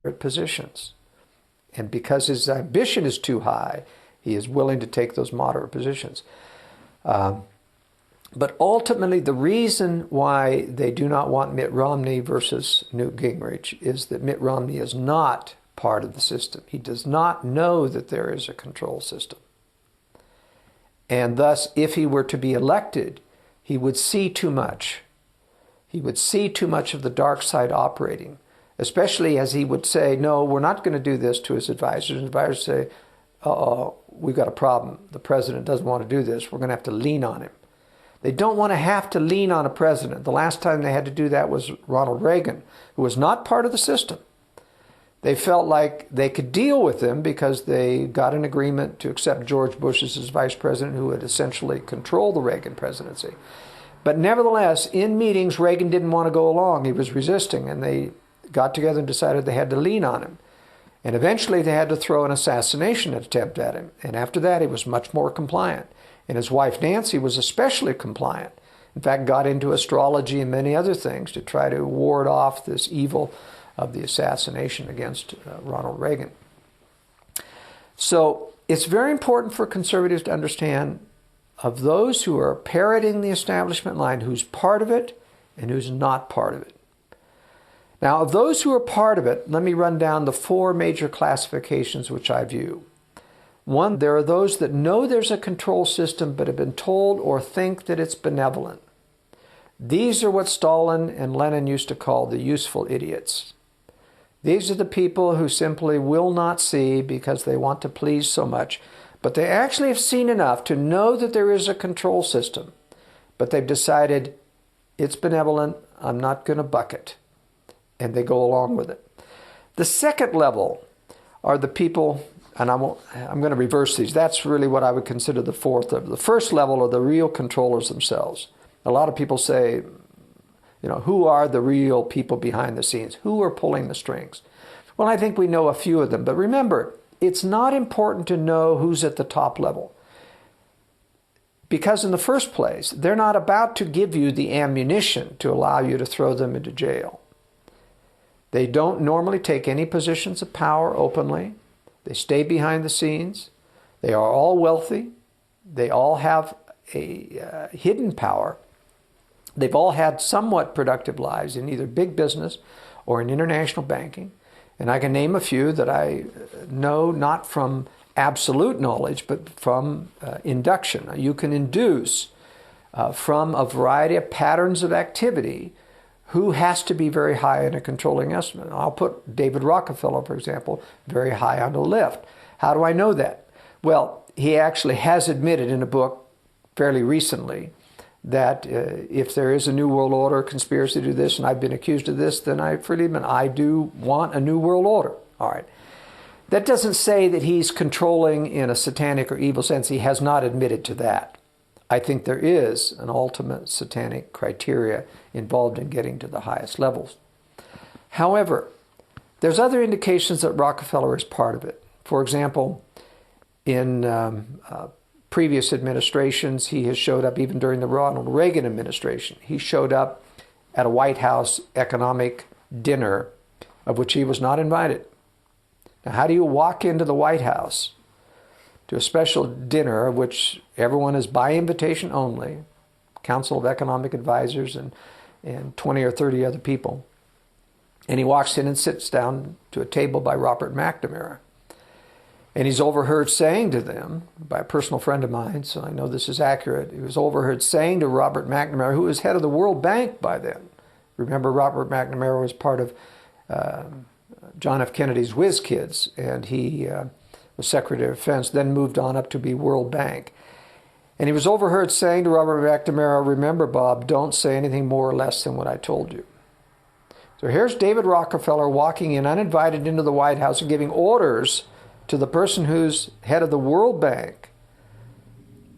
positions. And because his ambition is too high, he is willing to take those moderate positions. But ultimately, the reason why they do not want Mitt Romney versus Newt Gingrich is that Mitt Romney is not part of the system. He does not know that there is a control system. And thus, if he were to be elected, he would see too much. He would see too much of the dark side operating, especially as he would say, no, we're not going to do this to his advisors. And advisors say, uh-oh, we've got a problem. The president doesn't want to do this. We're going to have to lean on him. They don't want to have to lean on a president. The last time they had to do that was Ronald Reagan, who was not part of the system. They felt like they could deal with him because they got an agreement to accept George Bush as vice president, who would essentially control the Reagan presidency. But nevertheless, in meetings, Reagan didn't want to go along. He was resisting, and they got together and decided they had to lean on him. And eventually they had to throw an assassination attempt at him. And after that, he was much more compliant. And his wife, Nancy, was especially compliant. In fact, got into astrology and many other things to try to ward off this evil of the assassination against Ronald Reagan. So it's very important for conservatives to understand of those who are parroting the establishment line, who's part of it and who's not part of it. Now, of those who are part of it, let me run down the four major classifications which I view. One, there are those that know there's a control system but have been told or think that it's benevolent. These are what Stalin and Lenin used to call the useful idiots. These are the people who simply will not see because they want to please so much, but they actually have seen enough to know that there is a control system, but they've decided it's benevolent, I'm not going to buck it, and they go along with it. The second level are the people, and I'm going to reverse these. That's really what I would consider the fourth level. The first level are the real controllers themselves. A lot of people say, who are the real people behind the scenes? Who are pulling the strings? Well, I think we know a few of them. But remember, it's not important to know who's at the top level. Because in the first place, they're not about to give you the ammunition to allow you to throw them into jail. They don't normally take any positions of power openly. They stay behind the scenes. They are all wealthy. They all have a hidden power. They've all had somewhat productive lives in either big business or in international banking. And I can name a few that I know not from absolute knowledge, but from induction. You can induce from a variety of patterns of activity who has to be very high in a controlling estimate. I'll put David Rockefeller, for example, very high on the list. How do I know that? Well, he actually has admitted in a book fairly recently that if there is a New World Order conspiracy to do this, and I've been accused of this, then I freely admit I do want a New World Order. All right. That doesn't say that he's controlling in a satanic or evil sense. He has not admitted to that. I think there is an ultimate satanic criteria involved in getting to the highest levels. However, there's other indications that Rockefeller is part of it. For example, in previous administrations, he has showed up, even during the Ronald Reagan administration, he showed up at a White House economic dinner of which he was not invited. Now, how do you walk into the White House to a special dinner of which everyone is by invitation only, Council of Economic Advisors and 20 or 30 other people, and he walks in and sits down to a table by Robert McNamara. And he's overheard saying to them, by a personal friend of mine, so I know this is accurate, he was overheard saying to Robert McNamara, who was head of the World Bank by then. Remember, Robert McNamara was part of John F. Kennedy's Whiz Kids, and he was Secretary of Defense, then moved on up to be World Bank. And he was overheard saying to Robert McNamara, remember, Bob, don't say anything more or less than what I told you. So here's David Rockefeller walking in uninvited into the White House and giving orders to the person who's head of the World Bank.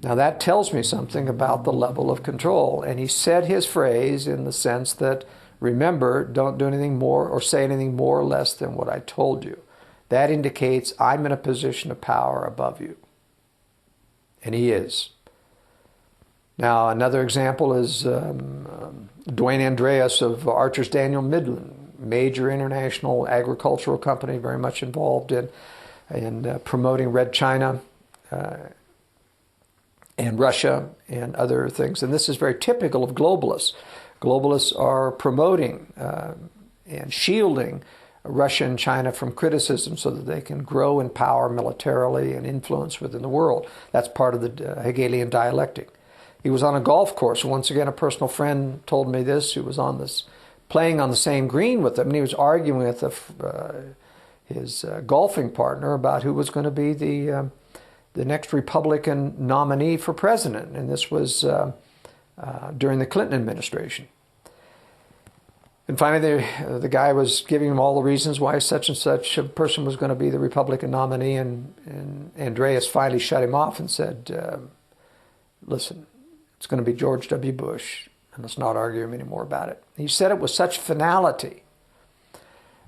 Now that tells me something about the level of control. And he said his phrase in the sense that, remember, don't do anything more or say anything more or less than what I told you. That indicates I'm in a position of power above you. And he is. Now, another example is Dwayne Andreas of Archer's Daniel Midland. major international agricultural company, very much involved in promoting Red China and Russia and other things. And this is very typical of globalists. Globalists are promoting and shielding Russia and China from criticism so that they can grow in power militarily and influence within the world. That's part of the Hegelian dialectic. He was on a golf course. Once again, a personal friend told me this, who was on this, playing on the same green with him, and he was arguing with his golfing partner about who was going to be the next Republican nominee for president. And this was during the Clinton administration. And finally, the guy was giving him all the reasons why such and such a person was going to be the Republican nominee, and Andreas finally shut him off and said, listen, it's going to be George W. Bush, and let's not argue him anymore about it. He said it with such finality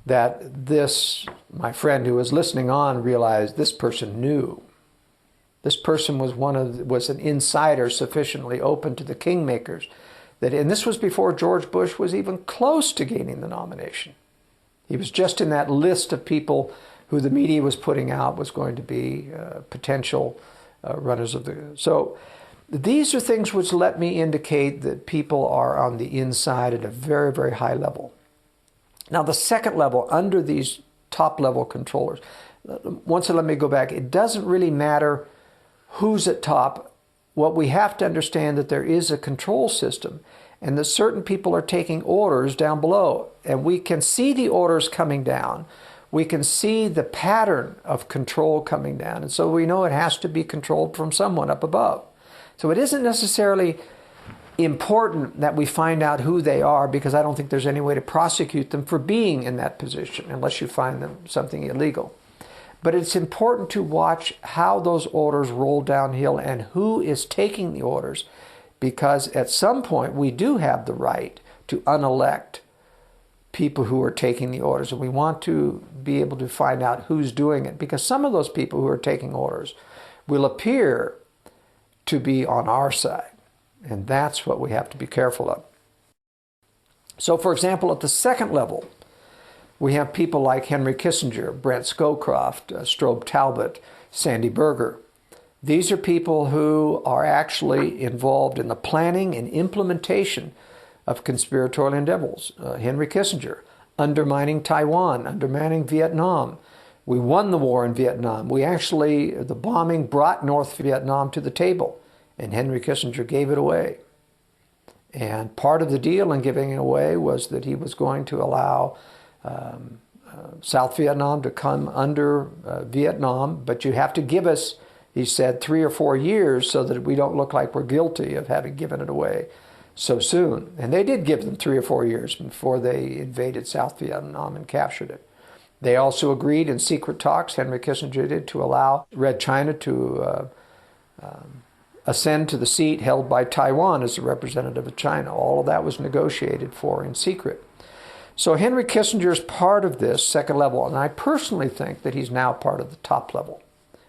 that this, my friend who was listening on, realized this person knew. This person was an insider sufficiently open to the kingmakers. And this was before George Bush was even close to gaining the nomination. He was just in that list of people who the media was putting out was going to be potential runners of the... So these are things which let me indicate that people are on the inside at a very, very high level. Now the second level, under these top level controllers, once let me go back, it doesn't really matter who's at top. What we have to understand that there is a control system and that certain people are taking orders down below. And we can see the orders coming down. We can see the pattern of control coming down. And so we know it has to be controlled from someone up above. So it isn't necessarily important that we find out who they are, because I don't think there's any way to prosecute them for being in that position unless you find them something illegal. But it's important to watch how those orders roll downhill and who is taking the orders, because at some point we do have the right to unelect people who are taking the orders, and we want to be able to find out who's doing it, because some of those people who are taking orders will appear to be on our side, and that's what we have to be careful of. So, for example, at the second level, we have people like Henry Kissinger, Brent Scowcroft, Strobe Talbot, Sandy Berger. These are people who are actually involved in the planning and implementation of conspiratorial endeavors. Henry Kissinger, undermining Taiwan, undermining Vietnam. We won the war in Vietnam. The bombing brought North Vietnam to the table, and Henry Kissinger gave it away. And part of the deal in giving it away was that he was going to allow South Vietnam to come under Vietnam, but you have to give us, he said, 3 or 4 years so that we don't look like we're guilty of having given it away so soon. And they did give them 3 or 4 years before they invaded South Vietnam and captured it. They also agreed in secret talks, Henry Kissinger did, to allow Red China to ascend to the seat held by Taiwan as a representative of China. All of that was negotiated for in secret. So Henry Kissinger is part of this second level, and I personally think that he's now part of the top level.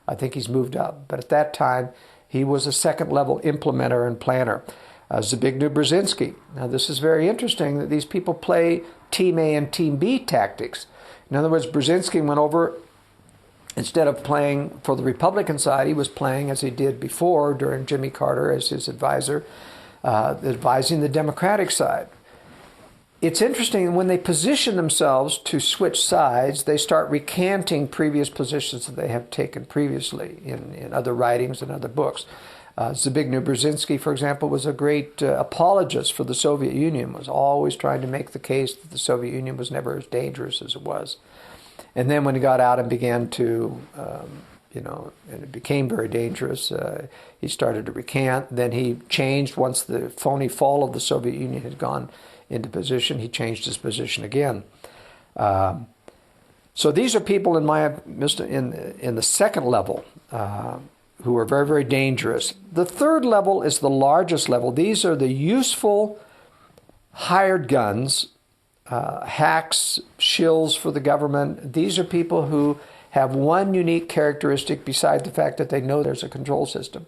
I think he's moved up, but at that time he was a second level implementer and planner. Zbigniew Brzezinski. Now this is very interesting that these people play Team A and Team B tactics. In other words, Brzezinski went over, instead of playing for the Republican side, he was playing as he did before during Jimmy Carter as his advisor, advising the Democratic side. It's interesting, when they position themselves to switch sides, they start recanting previous positions that they have taken previously in other writings and other books. Zbigniew Brzezinski, for example, was a great apologist for the Soviet Union, was always trying to make the case that the Soviet Union was never as dangerous as it was. And then when he got out and began to, and it became very dangerous, he started to recant. Then he changed once the phony fall of the Soviet Union had gone into position. He changed his position again. So these are people in the second level who are very, very dangerous. The third level is the largest level. These are the useful hired guns, hacks, shills for the government. These are people who have one unique characteristic besides the fact that they know there's a control system.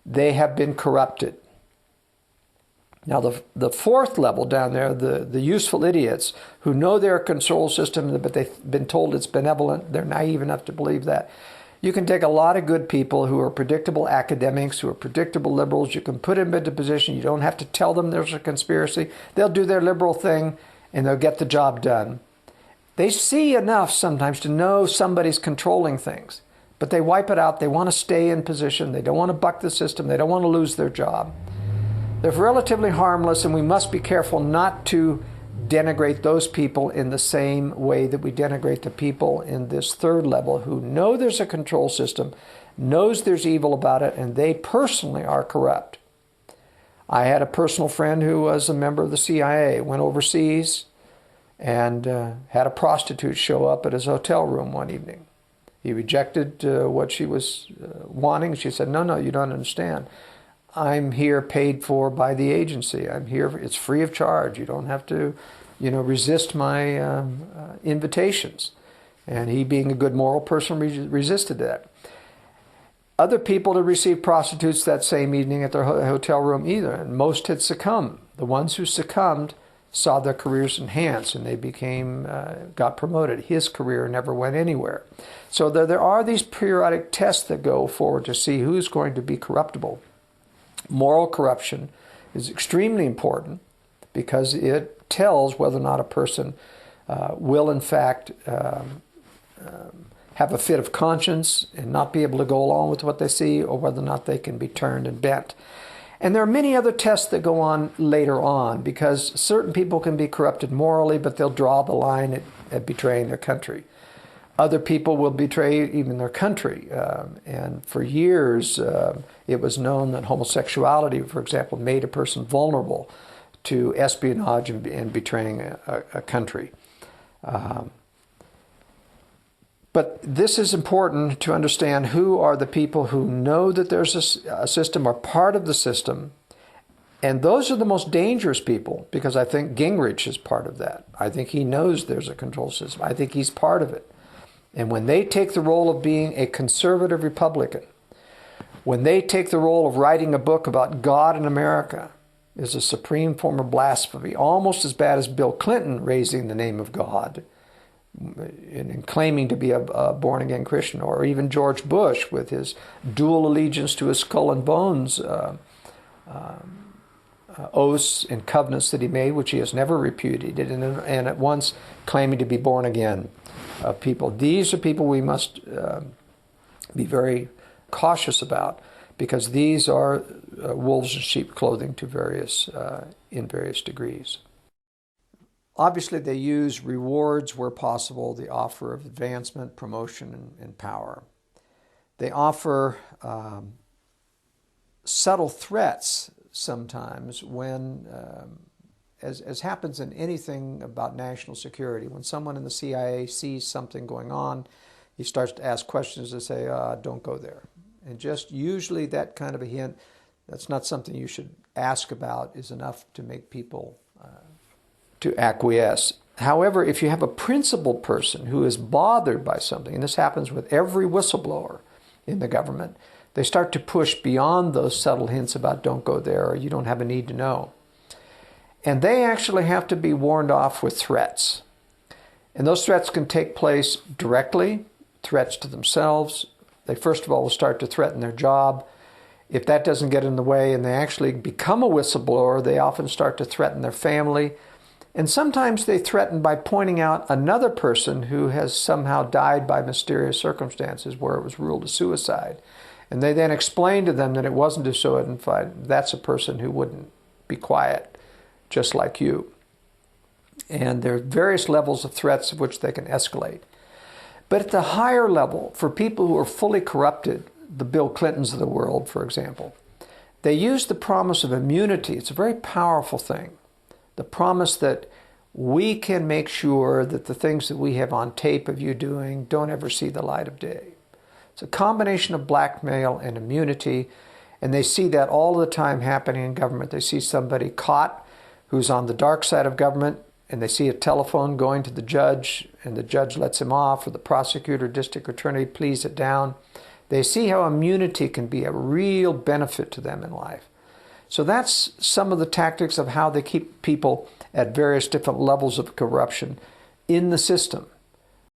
They have been corrupted. Now, the fourth level down there, the useful idiots who know they're a control system, but they've been told it's benevolent, they're naive enough to believe that. You can take a lot of good people who are predictable academics, who are predictable liberals. You can put them into position. You don't have to tell them there's a conspiracy. They'll do their liberal thing, and they'll get the job done. They see enough sometimes to know somebody's controlling things, but they wipe it out. They want to stay in position. They don't want to buck the system. They don't want to lose their job. They're relatively harmless, and we must be careful not to denigrate those people in the same way that we denigrate the people in this third level who know there's a control system, knows there's evil about it, and they personally are corrupt. I had a personal friend who was a member of the CIA, went overseas, and had a prostitute show up at his hotel room one evening. He rejected what she was wanting. She said, no, you don't understand. I'm here paid for by the agency. I'm here, it's free of charge. You don't have to, resist my invitations. And he, being a good moral person, resisted that. Other people had received prostitutes that same evening at their hotel room either, and most had succumbed. The ones who succumbed saw their careers enhanced, and they got promoted. His career never went anywhere. So there are these periodic tests that go forward to see who's going to be corruptible. Moral corruption is extremely important because it tells whether or not a person will in fact have a fit of conscience and not be able to go along with what they see, or whether or not they can be turned and bent. And there are many other tests that go on later on, because certain people can be corrupted morally, but they'll draw the line at betraying their country. Other people will betray even their country. And for years, it was known that homosexuality, for example, made a person vulnerable to espionage and betraying a country. But this is important to understand who are the people who know that there's a system, are part of the system. And those are the most dangerous people, because I think Gingrich is part of that. I think he knows there's a control system. I think he's part of it. And when they take the role of being a conservative Republican, when they take the role of writing a book about God in America, is a supreme form of blasphemy, almost as bad as Bill Clinton raising the name of God and claiming to be a born-again Christian, or even George Bush with his dual allegiance to his Skull&Bones oaths and covenants that he made, which he has never repudiated, and at once claiming to be born again people. These are people we must be very cautious about, because these are wolves in sheep clothing in various degrees. Obviously, they use rewards where possible, the offer of advancement, promotion, and power. They offer subtle threats sometimes when, as happens in anything about national security, when someone in the CIA sees something going on, he starts to ask questions to say, don't go there. And just usually that kind of a hint, that's not something you should ask about, is enough to make people to acquiesce. However, if you have a principled person who is bothered by something, and this happens with every whistleblower in the government, they start to push beyond those subtle hints about don't go there, or you don't have a need to know. And they actually have to be warned off with threats. And those threats can take place directly, threats to themselves. They first of all will start to threaten their job. If that doesn't get in the way and they actually become a whistleblower, they often start to threaten their family. And sometimes they threaten by pointing out another person who has somehow died by mysterious circumstances where it was ruled a suicide. And they then explain to them that it wasn't a suicide. That's a person who wouldn't be quiet, just like you. And there are various levels of threats of which they can escalate. But at the higher level, for people who are fully corrupted, the Bill Clintons of the world, for example, they use the promise of immunity. It's a very powerful thing. The promise that we can make sure that the things that we have on tape of you doing don't ever see the light of day. It's a combination of blackmail and immunity, and they see that all the time happening in government. They see somebody caught who's on the dark side of government, and they see a telephone going to the judge, and the judge lets him off, or the prosecutor, district attorney pleads it down. They see how immunity can be a real benefit to them in life. So that's some of the tactics of how they keep people at various different levels of corruption in the system.